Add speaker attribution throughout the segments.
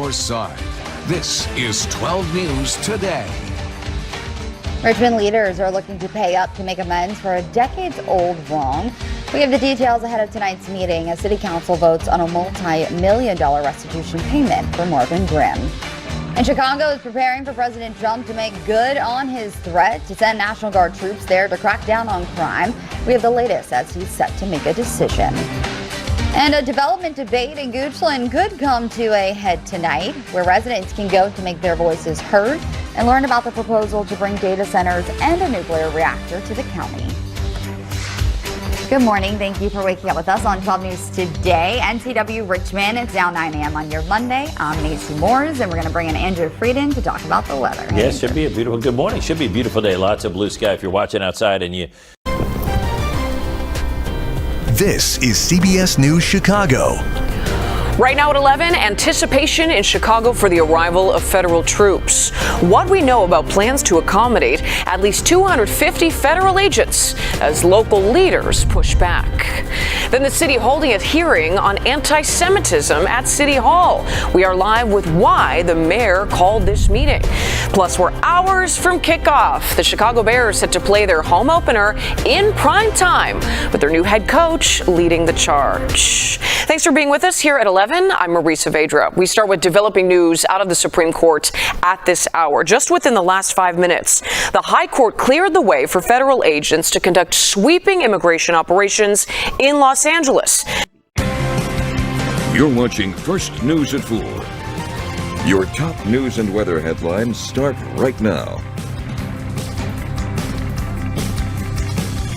Speaker 1: your side. This is 12 News Today.
Speaker 2: Richmond leaders are looking to pay up to make amends for a decades-old wrong. We have the details ahead of tonight's meeting as City Council votes on a multi-million-dollar restitution payment for Marvin Grimm. And Chicago is preparing for President Trump to make good on his threat to send National Guard troops there to crack down on crime. We have the latest as he's set to make a decision. And a development debate in Goochland could come to a head tonight, where residents can go to make their voices heard and learn about the proposal to bring data centers and a nuclear reactor to the county. Good morning. Thank you for waking up with us on 12 News Today. NCW Richmond, it's now 9 a.m. on your Monday. I'm Nancy Moores, and we're going to bring in Andrew Frieden to talk about the weather.
Speaker 3: Yes, should be a beautiful, good morning. Should be a beautiful day. Lots of blue sky if you're watching outside and you.
Speaker 4: This is CBS News Chicago.
Speaker 5: Right now at 11, anticipation in Chicago for the arrival of federal troops. What we know about plans to accommodate at least 250 federal agents as local leaders push back. Then the city holding a hearing on anti-Semitism at City Hall. We are live with why the mayor called this meeting. Plus, we're hours from kickoff. The Chicago Bears set to play their home opener in prime time with their new head coach leading the charge. Thanks for being with us here at 11. I'm Marisa Vedra. We start with developing news out of the Supreme Court at this hour. Just within the last 5 minutes, the High Court cleared the way for federal agents to conduct sweeping immigration operations in Los Angeles.
Speaker 6: You're watching First News at 4. Your top news and weather headlines start right now.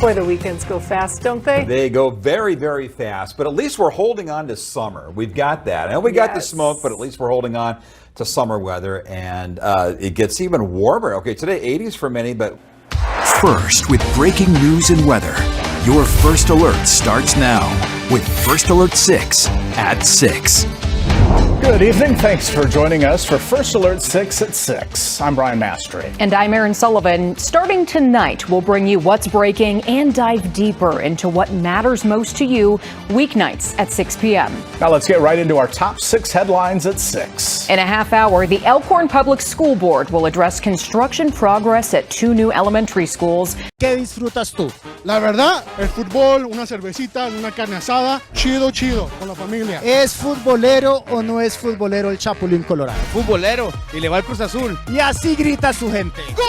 Speaker 7: Boy, the weekends go fast, don't they?
Speaker 8: They go very, very fast, but at least we're holding on to summer. We've got that. And we got the smoke, but at least we're holding on to summer weather, and it gets even warmer. Okay, today 80s for many, but...
Speaker 4: First, with breaking news and weather, your First Alert starts now with First Alert 6 at 6.
Speaker 9: Good evening. Thanks for joining us for First Alert 6 at 6. I'm Brian Mastry.
Speaker 7: And I'm Erin Sullivan. Starting tonight, we'll bring you what's breaking and dive deeper into what matters most to you weeknights at 6 p.m.
Speaker 9: Now let's get right into our top 6 headlines at 6.
Speaker 7: In a half hour, the Elkhorn Public School Board will address construction progress at 2 new elementary schools.
Speaker 10: ¿Qué disfrutas tú? La verdad, el fútbol, una cervecita, una carne asada, chido, con la familia.
Speaker 11: ¿Es futbolero o no es futbolero el Chapulín Colorado?
Speaker 10: Futbolero, y le va al Cruz Azul.
Speaker 11: Y así grita su gente.
Speaker 10: ¡Gol!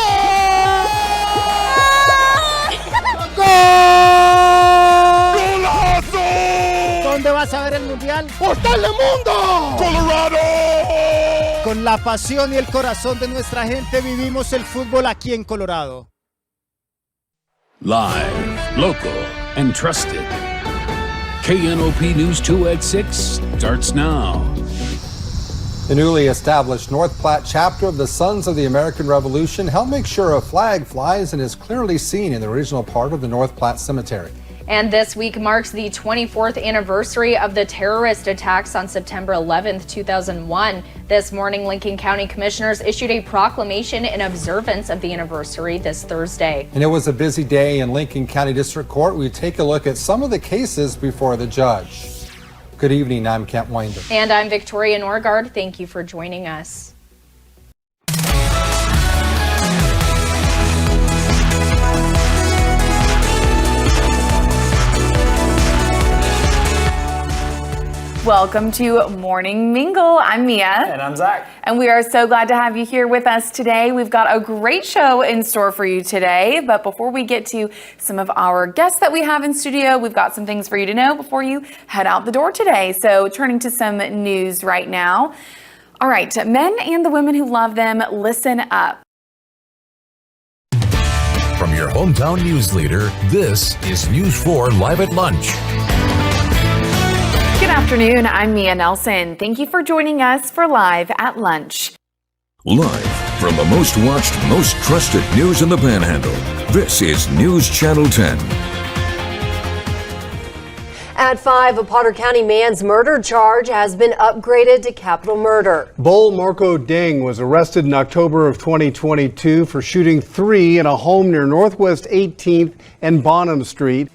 Speaker 10: ¡Golazo!
Speaker 11: ¿Dónde vas a ver el Mundial?
Speaker 10: ¡Por Telemundo! ¡Colorado!
Speaker 11: Con la pasión y el corazón de nuestra gente vivimos el fútbol aquí en Colorado.
Speaker 12: Live, local, and trusted. KNOP News 2 at 6 starts now.
Speaker 13: The newly established North Platte chapter of the Sons of the American Revolution helped make sure a flag flies and is clearly seen in the original part of the North Platte Cemetery.
Speaker 14: And this week marks the 24th anniversary of the terrorist attacks on September 11th, 2001. This morning, Lincoln County Commissioners issued a proclamation in observance of the anniversary this Thursday.
Speaker 13: And it was a busy day in Lincoln County District Court. We take a look at some of the cases before the judge. Good evening, I'm Kent Winder.
Speaker 14: And I'm Victoria Norgard. Thank you for joining us.
Speaker 15: Welcome to Morning Mingle. I'm Mia.
Speaker 16: And I'm Zach.
Speaker 15: And we are so glad to have you here with us today. We've got a great show in store for you today. But before we get to some of our guests that we have in studio, we've got some things for you to know before you head out the door today. So turning to some news right now. All right, men and the women who love them, listen up.
Speaker 4: From your hometown news leader, this is News 4 Live at Lunch.
Speaker 15: Good afternoon, I'm Mia Nelson. Thank you for joining us for Live at Lunch.
Speaker 6: Live from the most watched, most trusted news in the Panhandle, this is News Channel 10.
Speaker 17: At 5, a Potter County man's murder charge has been upgraded to capital murder.
Speaker 18: Bull Marco Ding was arrested in October of 2022 for shooting 3 in a home near Northwest 18th and Bonham Street.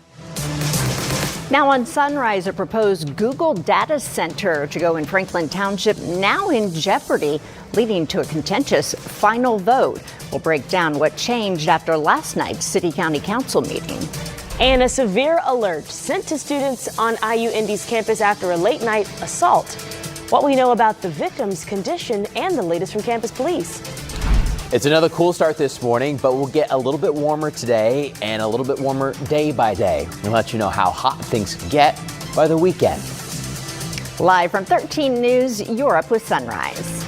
Speaker 16: Now on Sunrise, a proposed Google data center to go in Franklin Township now in jeopardy, leading to a contentious final vote. We'll break down what changed after last night's City County Council meeting.
Speaker 19: And a severe alert sent to students on IU Indy's campus after a late night assault. What we know about the victim's condition and the latest from campus police.
Speaker 20: It's another cool start this morning, but we'll get a little bit warmer today and a little bit warmer day by day. We'll let you know how hot things get by the weekend.
Speaker 16: Live from 13 News, you're up with Sunrise.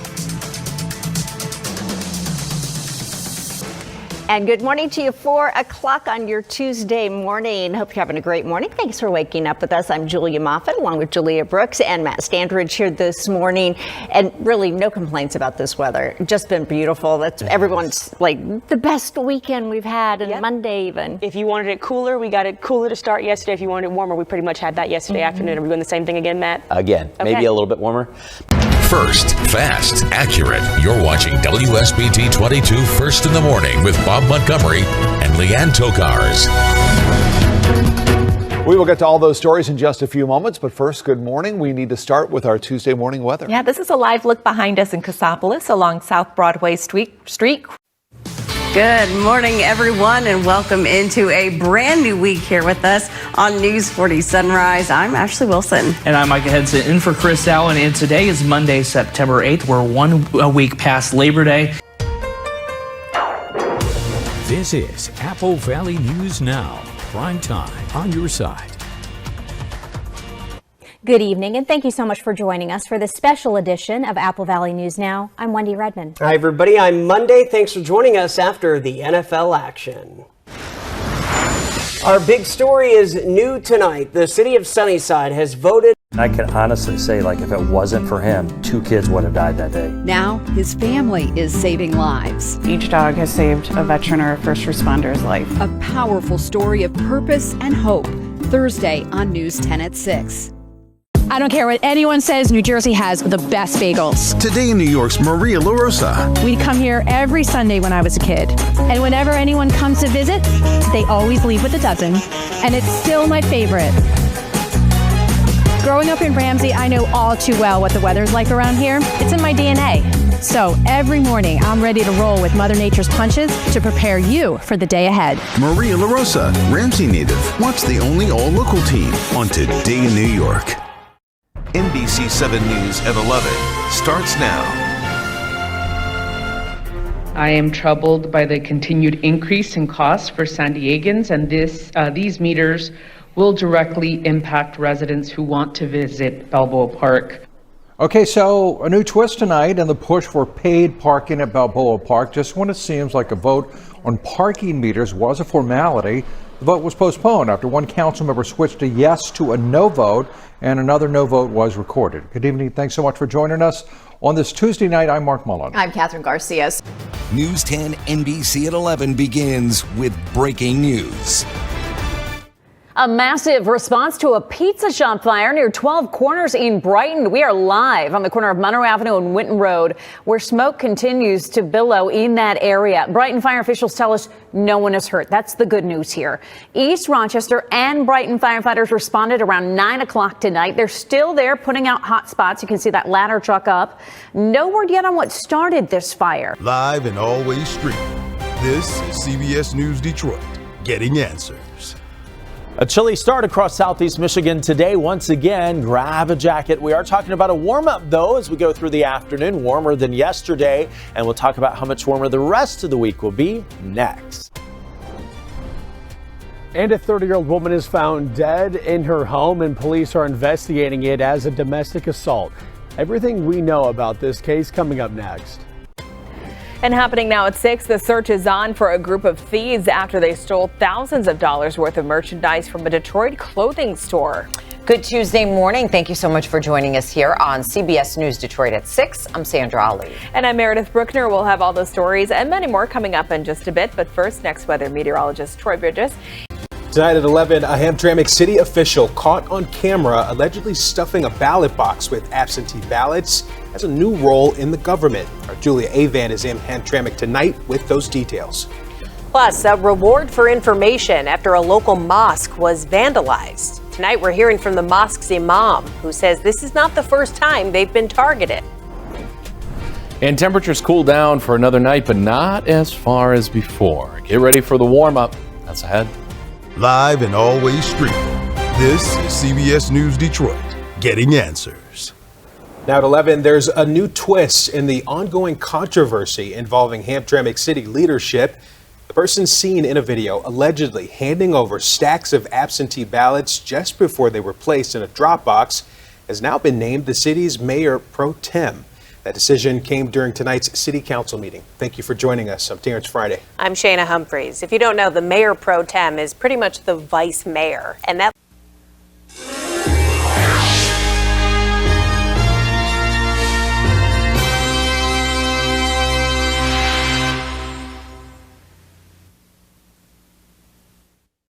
Speaker 16: And good morning to you, 4 o'clock on your Tuesday morning. Hope you're having a great morning. Thanks for waking up with us. I'm Julia Moffett, along with Julia Brooks and Matt Standridge here this morning. And really, no complaints about this weather. Just been beautiful. That's everyone's like the best weekend we've had, and Monday even.
Speaker 19: If you wanted it cooler, we got it cooler to start yesterday. If you wanted it warmer, we pretty much had that yesterday afternoon. Are we doing the same thing again, Matt?
Speaker 20: Again, maybe a little bit warmer.
Speaker 6: First, fast, accurate. You're watching WSBT 22 First in the Morning with Bob Montgomery and Leanne Tokars.
Speaker 21: We will get to all those stories in just a few moments, but first, good morning. We need to start with our Tuesday morning weather.
Speaker 22: Yeah, this is a live look behind us in Cassopolis along South Broadway Street.
Speaker 23: Good morning, everyone, and welcome into a brand new week here with us on News 40 Sunrise. I'm Ashley Wilson.
Speaker 24: And I'm Micah Henson in for Chris Allen, and today is Monday, September 8th. We're 1 week past Labor Day.
Speaker 12: This is Apple Valley News Now, prime time on your side.
Speaker 25: Good evening, and thank you so much for joining us for this special edition of Apple Valley News Now. I'm Wendy Redmond.
Speaker 26: Hi, everybody. I'm Monday. Thanks for joining us after the NFL action. Our big story is new tonight. The city of Sunnyside has voted.
Speaker 27: I can honestly say, if it wasn't for him, 2 kids would have died that day.
Speaker 28: Now his family is saving lives.
Speaker 29: Each dog has saved a veteran or a first responder's life.
Speaker 28: A powerful story of purpose and hope. Thursday on News 10 at 6.
Speaker 30: I don't care what anyone says, New Jersey has the best bagels.
Speaker 31: Today in New York's Maria LaRosa.
Speaker 30: We'd come here every Sunday when I was a kid. And whenever anyone comes to visit, they always leave with a dozen. And it's still my favorite. Growing up in Ramsey, I know all too well what the weather's like around here. It's in my DNA. So every morning, I'm ready to roll with Mother Nature's punches to prepare you for the day ahead.
Speaker 31: Maria LaRosa, Ramsey native. Watch the only all-local team on Today in New York. NBC 7 News at 11 starts now.
Speaker 32: I am troubled by the continued increase in costs for San Diegans, and these meters will directly impact residents who want to visit Balboa Park.
Speaker 13: Okay, so a new twist tonight in the push for paid parking at Balboa Park. Just when it seems like a vote on parking meters was a formality, the vote was postponed after one council member switched a yes to a no vote, and another no vote was recorded. Good evening. Thanks so much for joining us. On this Tuesday night, I'm Mark Mullen.
Speaker 33: I'm Catherine Garcia.
Speaker 1: News 10 NBC at 11 begins with breaking news.
Speaker 34: A massive response to a pizza shop fire near 12 Corners in Brighton. We are live on the corner of Monroe Avenue and Winton Road, where smoke continues to billow in that area. Brighton fire officials tell us no one is hurt. That's the good news here. East Rochester and Brighton firefighters responded around 9 o'clock tonight. They're still there putting out hot spots. You can see that ladder truck up. No word yet on what started this fire.
Speaker 35: Live and always streaming. This is CBS News Detroit, getting answers.
Speaker 3: A chilly start across southeast Michigan today. Once again, grab a jacket. We are talking about a warm up, though, as we go through the afternoon, warmer than yesterday. And we'll talk about how much warmer the rest of the week will be next.
Speaker 36: And a 30-year-old woman is found dead in her home, and police are investigating it as a domestic assault. Everything we know about this case coming up next.
Speaker 14: And happening now at 6, the search is on for a group of thieves after they stole thousands of dollars worth of merchandise from a Detroit clothing store.
Speaker 37: Good Tuesday morning. Thank you so much for joining us here on CBS News Detroit at 6. I'm Sandra Ali.
Speaker 14: And I'm Meredith Bruckner. We'll have all those stories and many more coming up in just a bit. But first, next weather meteorologist Troy Bridges.
Speaker 38: Tonight at 11, a Hamtramck city official caught on camera allegedly stuffing a ballot box with absentee ballots has a new role in the government. Our Julia Avan is in Hamtramck tonight with those details.
Speaker 39: Plus, a reward for information after a local mosque was vandalized.
Speaker 2: Tonight, we're hearing from the mosque's imam, who says this is not the first time they've been targeted.
Speaker 4: And temperatures cool down for another night, but not as far as before. Get ready for the warm-up. That's ahead.
Speaker 35: Live and always streaming. This is CBS News Detroit, getting answers.
Speaker 38: Now at 11, there's a new twist in the ongoing controversy involving Hamtramck City leadership. The person seen in a video allegedly handing over stacks of absentee ballots just before they were placed in a drop box has now been named the city's mayor pro tem. That decision came during tonight's city council meeting. Thank you for joining us. I'm Terrence Friday.
Speaker 2: I'm Shayna Humphreys. If you don't know, the mayor pro tem is pretty much the vice mayor, and that